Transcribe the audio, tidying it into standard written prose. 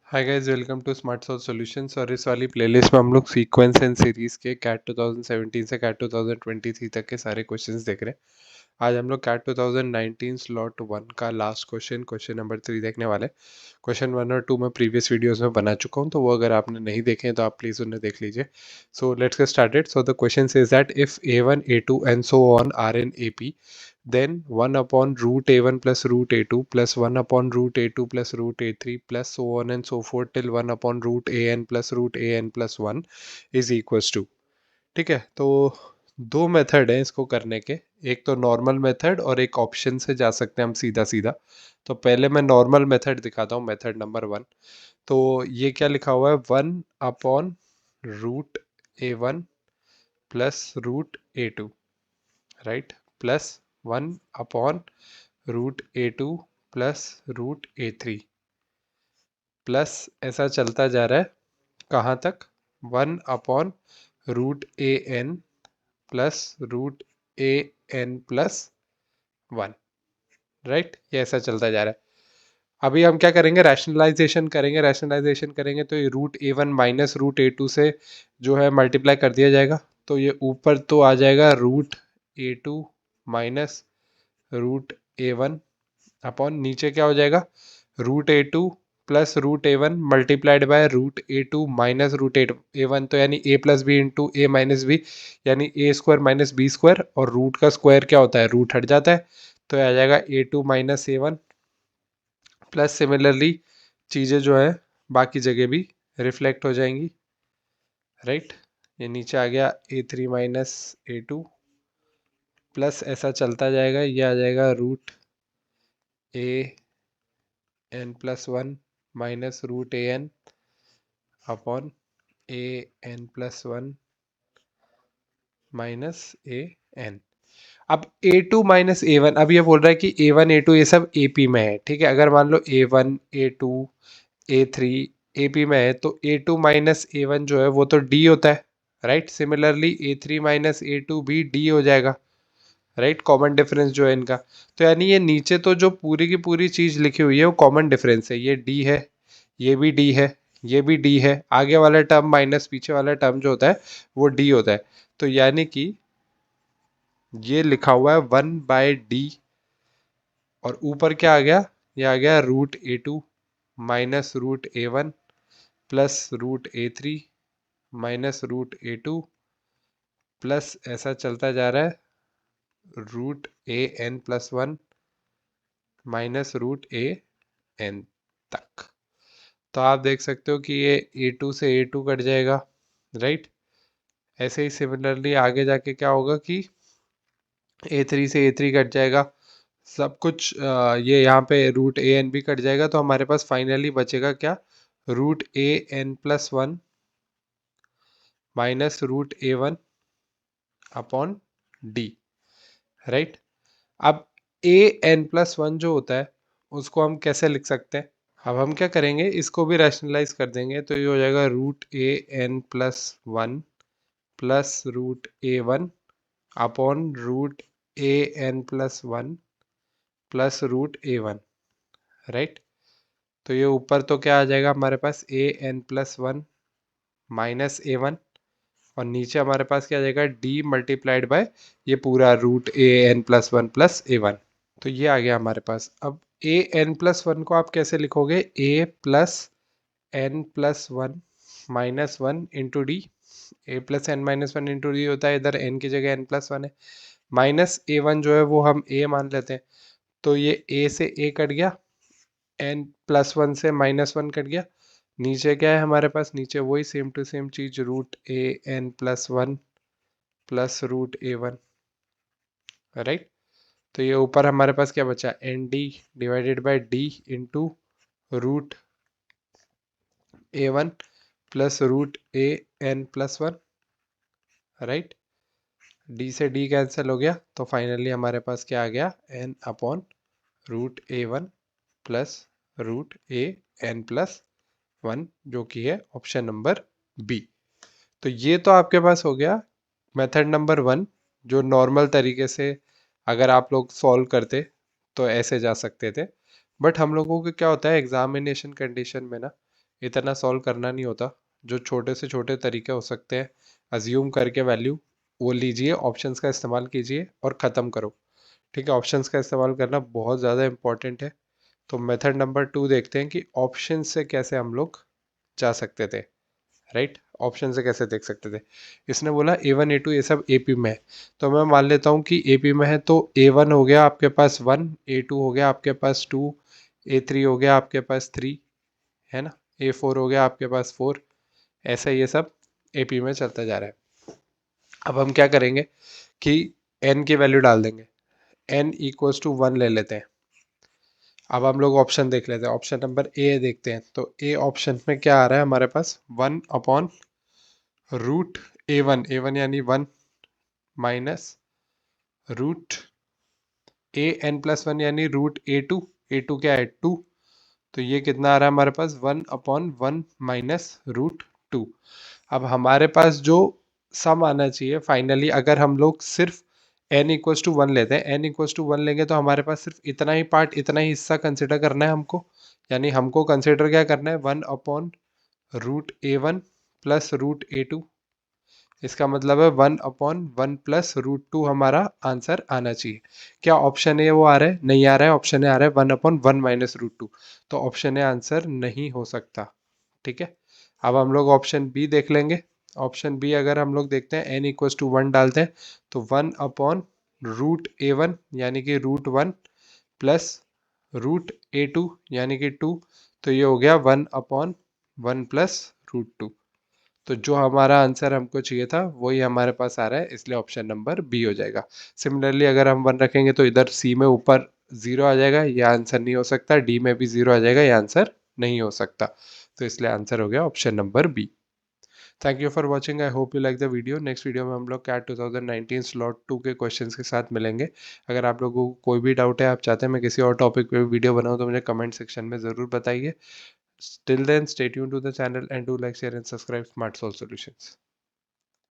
Hi guys, welcome to smart solve solutions. और इस वाली प्लेलिस्ट में हम लोग सीक्वेंस एंड सीरीज के कैट 2017 से कैट 2023 तक के सारे क्वेश्चंस देख रहे हैं। आज हम लोग कैट 2019 स्लॉट 1 का लास्ट क्वेश्चन नंबर 3 देखने वाले। क्वेश्चन 1 और 2 मैं प्रीवियस वीडियोस में बना चुका हूं, तो वो अगर आपने नहीं देखे हैं तो आप प्लीज़ उन्हें देख लीजिए। So let's get started. So the question says that if a1 a2 and so on are in ap, then 1 upon root a1 plus root a2 plus 1 upon root a2 plus root a3 plus so on and so forth till 1 upon root an plus root an plus 1 is equals to। ठीक है, तो दो method है इसको करने के। एक तो नॉर्मल मेथड और एक ऑप्शन से जा सकते हैं हम सीधा सीधा। तो पहले मैं नॉर्मल मेथड दिखाता हूँ, मेथड नंबर 1। तो ये क्या लिखा हुआ है, 1 upon root a1 plus root a2, right, plus 1 upon root a2 plus root a3 plus ऐसा चलता जा रहा है कहाँ तक, 1 upon root an plus root an plus 1, right. ये ऐसा चलता जा रहा है। अभी हम क्या करेंगे, रैशनलाइजेशन करेंगे तो ये root a1 minus root a2 से जो है मल्टीप्लाई कर दिया जाएगा। तो ये ऊपर तो आ जाएगा root a2 minus root a1 upon नीचे क्या हो जाएगा, root a2 plus root a1 multiplied by root a2 minus root a1। तो यानी a plus B into A minus B, यानी A square minus B square, और रूट का square क्या होता है, रूट हट जाता है। तो आ जाएगा a2 minus a1 plus similarly चीज़ें जो है बाकी जगह भी रिफ्लेक्ट हो जाएंगी, राइट। ये नीचे आ गया a3 माइनस a2 प्लस ऐसा चलता जाएगा, ये आ जाएगा root a n plus 1 minus root an upon a n plus 1 minus a n। अब a2 माइनस a1, अब ये बोल रहा है कि a1 a2 ये सब AP में है, ठीक है। अगर मान लो a1 a2 a3 AP में है तो a2 माइनस a1 जो है वो तो D होता है, right. Similarly a3 minus a2 भी D हो जाएगा, राइट। कॉमन डिफरेंस जो है इनका, तो यानी ये नीचे तो जो पूरी की पूरी चीज लिखी हुई है वो कॉमन डिफरेंस है। ये डी है, ये भी डी है, ये भी डी है। आगे वाला टर्म माइनस पीछे वाला टर्म जो होता है वो डी होता है। तो यानी कि ये लिखा हुआ है 1/d, और ऊपर क्या आ गया, ये आ गया root a2 minus root a1 plus root a3 minus root a2 plus ऐसा चलता जा रहा है root an plus 1 minus root an तक। तो आप देख सकते हो कि ये a2 से a2 कट जाएगा, राइट। ऐसे ही सिमिलरली आगे जाके क्या होगा कि a3 से a3 कट जाएगा, सब कुछ ये यहाँ पे रूट an भी कट जाएगा। तो हमारे पास फाइनली बचेगा क्या, root an plus 1 minus root a1 upon d, right. अब an प्लस 1 जो होता है उसको हम कैसे लिख सकते हैं, अब हम क्या करेंगे, इसको भी रैशनलाइज कर देंगे। तो ये हो जाएगा root an plus 1 plus root a1 upon root an plus 1 plus root a1, right. तो ये ऊपर तो क्या आ जाएगा हमारे पास an प्लस 1 माइनस a1, और नीचे हमारे पास क्या आ जाएगा, d मल्टीप्लाइड बाय ये पूरा root an plus 1 plus a1। तो ये आ गया हमारे पास। अब an प्लस 1 को आप कैसे लिखोगे, a plus n plus 1 minus 1 into D. A plus N minus 1 into D होता है, इधर n की जगह n प्लस 1 है, माइनस a1 जो है वो हम a मान लेते हैं। तो ये a से a कट गया, n प्लस 1 से माइनस 1 कट गया। नीचे क्या है हमारे पास, नीचे वही सेम टू सेम चीज, root an plus 1 plus root a1, right. तो ये ऊपर हमारे पास क्या बचा, N D divided by D into root a1 plus root an plus 1, right. D से डी कैंसिल हो गया, तो फाइनली हमारे पास क्या आ गया, n upon root a1 plus root an plus 1, जो कि है ऑप्शन नंबर बी। तो ये तो आपके पास हो गया मेथड नंबर 1, जो नॉर्मल तरीके से अगर आप लोग सॉल्व करते तो ऐसे जा सकते थे। बट हम लोगों को क्या होता है एग्जामिनेशन कंडीशन में ना, इतना सॉल्व करना नहीं होता, जो छोटे से छोटे तरीके हो सकते हैं अज्यूम करके वैल्यू, वो लीजिए, ऑप्शंस का इस्तेमाल कीजिए और ख़त्म करो। ठीक है, ऑप्शंस का इस्तेमाल करना बहुत ज़्यादा इंपॉर्टेंट है। तो मेथड नंबर 2 देखते हैं कि ऑप्शन से कैसे हम लोग जा सकते थे। राइट, ऑप्शन से कैसे देख सकते थे। इसने बोला A1 A2 ये सब AP में है, तो मैं मान लेता हूँ कि AP में है, तो A1 हो गया आपके पास 1, A2 हो गया आपके पास 2, A3 हो गया आपके पास 3, है ना, A4 हो गया आपके पास 4। ऐसा ये सब AP में चलता जा रहा है। अब हम क्या करेंगे कि n की वैल्यू डाल देंगे, n इक्वल्स टू 1 ले लेते हैं। अब हम लोग ऑप्शन देख लेते हैं, ऑप्शन नंबर ए देखते हैं। तो ए ऑप्शन में क्या आ रहा है हमारे पास, 1/√A1, यानी 1 माइनस रूट an+1 यानी √A2, क्या है 2, तो ये कितना आ रहा है हमारे पास 1/1 माइनस √2। अब हमारे पास जो सम आना चाहिए फाइनली, अगर हम लोग सिर्फ n=1 लेते हैं, n=1 लेंगे तो हमारे पास सिर्फ इतना ही पार्ट, इतना ही हिस्सा कंसिडर करना है हमको। यानी हमको कंसिडर क्या करना है, 1/√A1 प्लस √A2। इसका मतलब है 1/1 प्लस √2 हमारा आंसर आना चाहिए। क्या ऑप्शन ए वो आ रहा है, नहीं आ रहा है, ऑप्शन ए आ रहा है 1/1 माइनस √2, तो ऑप्शन ए आंसर नहीं हो सकता। ठीक है, अब हम लोग ऑप्शन बी देख लेंगे। ऑप्शन बी अगर हम लोग देखते हैं n=1 डालते हैं, तो 1/√A1 यानी कि √1 प्लस √A2 यानी कि 2, तो ये हो गया 1/1 प्लस √2। तो जो हमारा आंसर हमको चाहिए था वही हमारे पास आ रहा है, इसलिए ऑप्शन नंबर बी हो जाएगा। सिमिलरली अगर हम 1 रखेंगे तो इधर सी में ऊपर 0 आ जाएगा, ये आंसर नहीं हो सकता। डी में भी 0 आ जाएगा, ये आंसर नहीं हो सकता। तो इसलिए आंसर हो गया option number B. Thank you for watching, I hope you like the video. Next video में हम लोग कैट 2019 स्लॉट 2 के क्वेश्चंस के साथ मिलेंगे। अगर आप लोगों को कोई भी डाउट है, आप चाहते हैं मैं किसी और टॉपिक पे वीडियो बनाऊं, तो मुझे कमेंट सेक्शन में ज़रूर बताइए। Till then, stay tuned to the channel and do like, share and subscribe Smart Solve Solutions.